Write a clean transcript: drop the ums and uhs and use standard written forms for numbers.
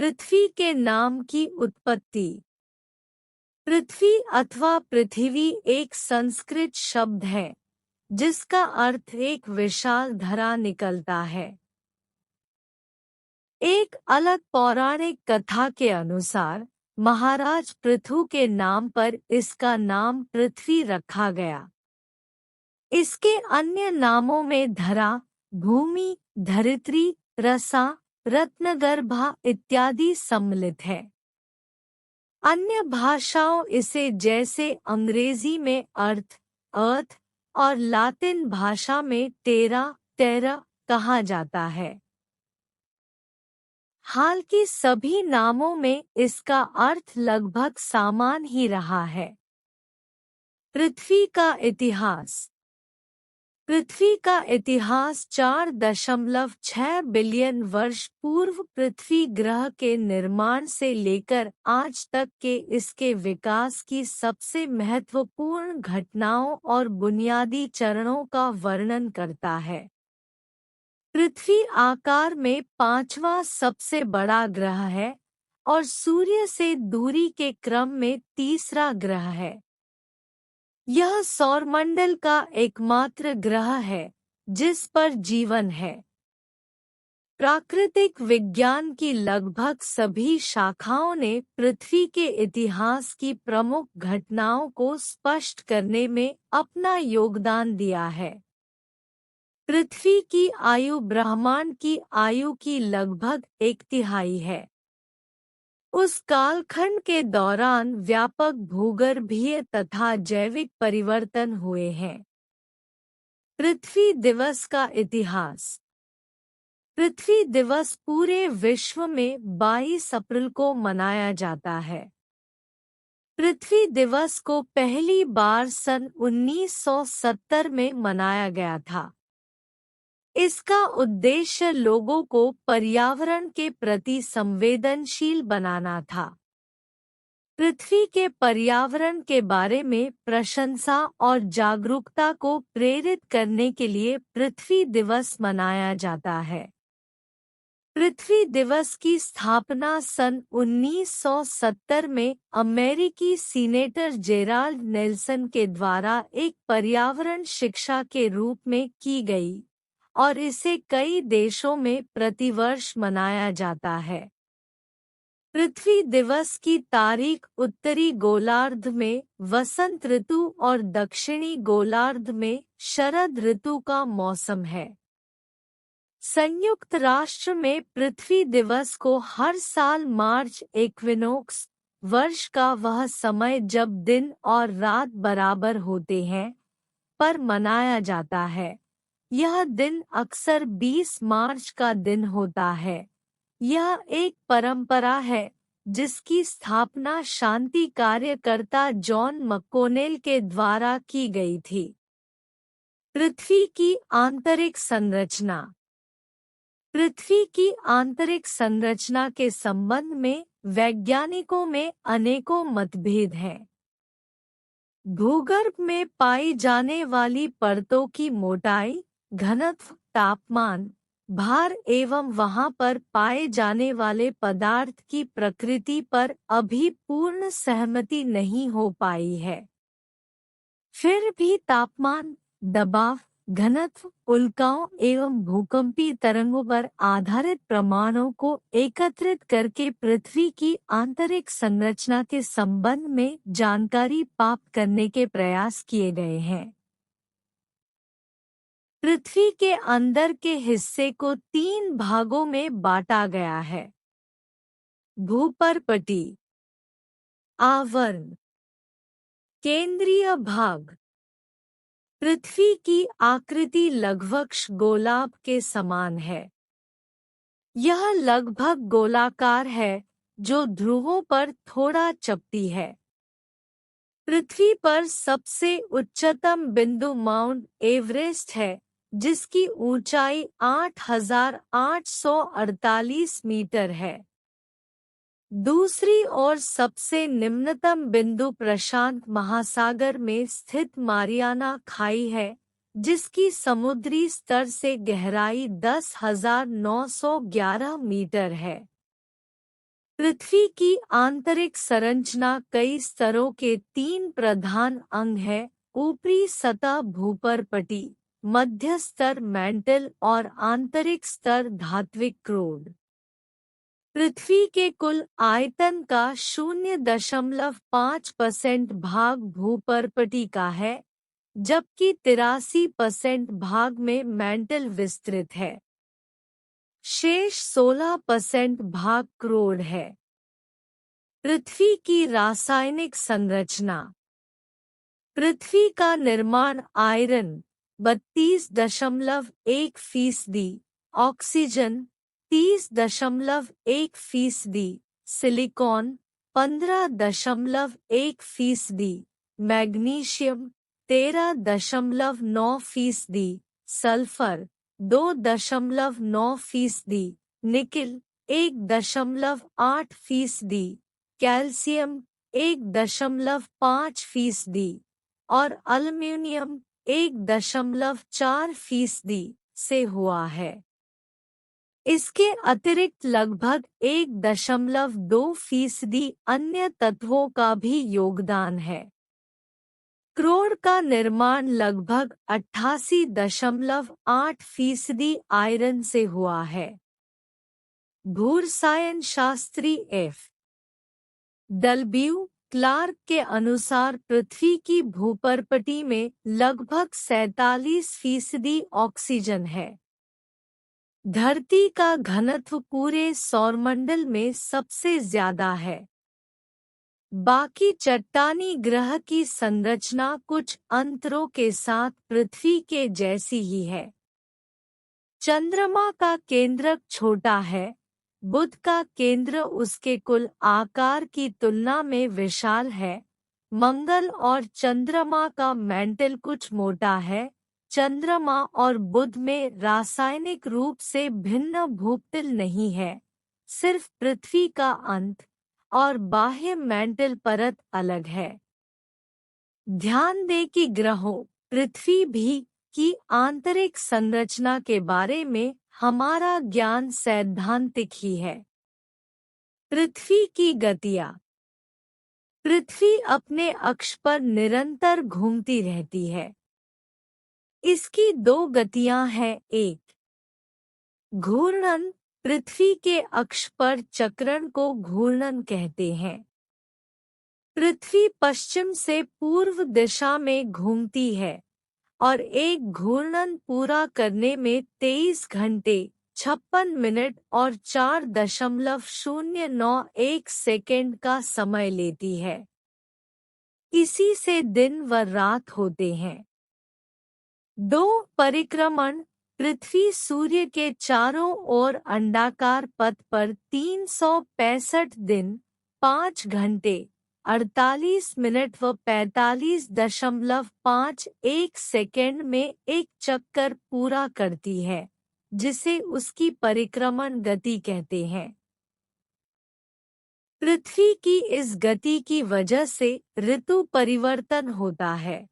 पृथ्वी के नाम की उत्पत्ति। पृथ्वी अथवा पृथ्वी एक संस्कृत शब्द है जिसका अर्थ एक विशाल धरा निकलता है। एक अलग पौराणिक कथा के अनुसार महाराज पृथु के नाम पर इसका नाम पृथ्वी रखा गया। इसके अन्य नामों में धरा, भूमि, धरित्री, रसा, रत्नगर्भा इत्यादि सम्मिलित है। अन्य भाषाओं इसे जैसे अंग्रेजी में अर्थ और लातिन भाषा में टेरा कहा जाता है। हालांकि सभी नामों में इसका अर्थ लगभग समान ही रहा है। पृथ्वी का इतिहास। पृथ्वी का इतिहास 4.6 बिलियन वर्ष पूर्व पृथ्वी ग्रह के निर्माण से लेकर आज तक के इसके विकास की सबसे महत्वपूर्ण घटनाओं और बुनियादी चरणों का वर्णन करता है। पृथ्वी आकार में 5वां सबसे बड़ा ग्रह है और सूर्य से दूरी के क्रम में तीसरा ग्रह है। यह सौरमंडल का एकमात्र ग्रह है जिस पर जीवन है। प्राकृतिक विज्ञान की लगभग सभी शाखाओं ने पृथ्वी के इतिहास की प्रमुख घटनाओं को स्पष्ट करने में अपना योगदान दिया है। पृथ्वी की आयु ब्रह्मांड की आयु की लगभग 1/3 है। उस कालखंड के दौरान व्यापक भूगर्भीय तथा जैविक परिवर्तन हुए हैं। पृथ्वी दिवस का इतिहास। पृथ्वी दिवस पूरे विश्व में 22 अप्रैल को मनाया जाता है। पृथ्वी दिवस को पहली बार सन 1970 में मनाया गया था। इसका उद्देश्य लोगों को पर्यावरण के प्रति संवेदनशील बनाना था। पृथ्वी के पर्यावरण के बारे में प्रशंसा और जागरूकता को प्रेरित करने के लिए पृथ्वी दिवस मनाया जाता है। पृथ्वी दिवस की स्थापना सन 1970 में अमेरिकी सीनेटर जेराल्ड नेल्सन के द्वारा एक पर्यावरण शिक्षा के रूप में की गई और इसे कई देशों में प्रतिवर्ष मनाया जाता है। पृथ्वी दिवस की तारीख उत्तरी गोलार्ध में वसंत ऋतु और दक्षिणी गोलार्ध में शरद ऋतु का मौसम है। संयुक्त राष्ट्र में पृथ्वी दिवस को हर साल मार्च इक्विनोक्स, वर्ष का वह समय जब दिन और रात बराबर होते हैं, पर मनाया जाता है। यह दिन अक्सर 20 मार्च का दिन होता है। यह एक परंपरा है जिसकी स्थापना शांति कार्यकर्ता जॉन मक्कोनेल के द्वारा की गई थी। पृथ्वी की आंतरिक संरचना। पृथ्वी की आंतरिक संरचना के संबंध में वैज्ञानिकों में अनेकों मतभेद हैं। भूगर्भ में पाई जाने वाली परतों की मोटाई, घनत्व, तापमान, भार एवं वहां पर पाए जाने वाले पदार्थ की प्रकृति पर अभी पूर्ण सहमति नहीं हो पाई है। फिर भी तापमान, दबाव, घनत्व, उल्काओं एवं भूकंपीय तरंगों पर आधारित प्रमाणों को एकत्रित करके पृथ्वी की आंतरिक संरचना के संबंध में जानकारी प्राप्त करने के प्रयास किए गए हैं। पृथ्वी के अंदर के हिस्से को 3 भागों में बांटा गया है। भूपर्पटी, आवरण, केंद्रीय भाग। पृथ्वी की आकृति लगभग गोलार्ध के समान है। यह लगभग गोलाकार है जो ध्रुवों पर थोड़ा चपटी है। पृथ्वी पर सबसे उच्चतम बिंदु माउंट एवरेस्ट है जिसकी ऊंचाई 8,848 मीटर है। दूसरी ओर सबसे निम्नतम बिंदु प्रशांत महासागर में स्थित मारियाना खाई है जिसकी समुद्री स्तर से गहराई 10,911 मीटर है। पृथ्वी की आंतरिक संरचना कई स्तरों के 3 प्रधान अंग है: ऊपरी सतह भूपर्पटी, मध्य स्तर मैंटल और आंतरिक स्तर धात्विक क्रोड। पृथ्वी के कुल आयतन का 0.5% भाग भूपर्पटी का है, जबकि 83% भाग में मैंटल विस्तृत है। शेष 16% भाग क्रोड है। पृथ्वी की रासायनिक संरचना। पृथ्वी का निर्माण iron 32.1%, oxygen 30.1%, silicon 15.1%, magnesium 13.9%, sulphur 2.9%, nickel 1.8%, calcium 1.5% और एल्युमिनियम 1.4% से हुआ है। इसके अतिरिक्त लगभग 1.2% अन्य तत्वों का भी योगदान है। क्रोड का निर्माण लगभग 88.8% आयरन से हुआ है। भूरसायन शास्त्री एफ. डब्ल्यू. क्लार्क के अनुसार पृथ्वी की भूपर्पटी में लगभग 47% ऑक्सीजन है। धरती का घनत्व पूरे सौरमंडल में सबसे ज्यादा है। बाकी चट्टानी ग्रह की संरचना कुछ अंतरों के साथ पृथ्वी के जैसी ही है। चंद्रमा का केंद्रक छोटा है। बुध का केंद्र उसके कुल आकार की तुलना में विशाल है। मंगल और चंद्रमा का मैंटल कुछ मोटा है। चंद्रमा और बुध में रासायनिक रूप से भिन्न भूतल नहीं है, सिर्फ पृथ्वी का अंत और बाह्य मैंटल परत अलग है। ध्यान दें कि ग्रहों, पृथ्वी भी की आंतरिक संरचना के बारे में हमारा ज्ञान सैद्धांतिक ही है। पृथ्वी की गतियाँ। पृथ्वी अपने अक्ष पर निरंतर घूमती रहती है। इसकी 2 गतियाँ हैं। एक, घूर्णन। पृथ्वी के अक्ष पर चक्रण को घूर्णन कहते हैं। पृथ्वी पश्चिम से पूर्व दिशा में घूमती है और एक घूर्णन पूरा करने में 23 घंटे 56 मिनट और 4.091 सेकंड का समय लेती है। इसी से दिन व रात होते हैं। 2, परिक्रमण। पृथ्वी सूर्य के चारों ओर अंडाकार पथ पर 365 दिन 5 घंटे 48 मिनट व 45.51 सेकंड में एक चक्कर पूरा करती है, जिसे उसकी परिक्रमण गति कहते हैं। पृथ्वी की इस गति की वजह से ऋतु परिवर्तन होता है।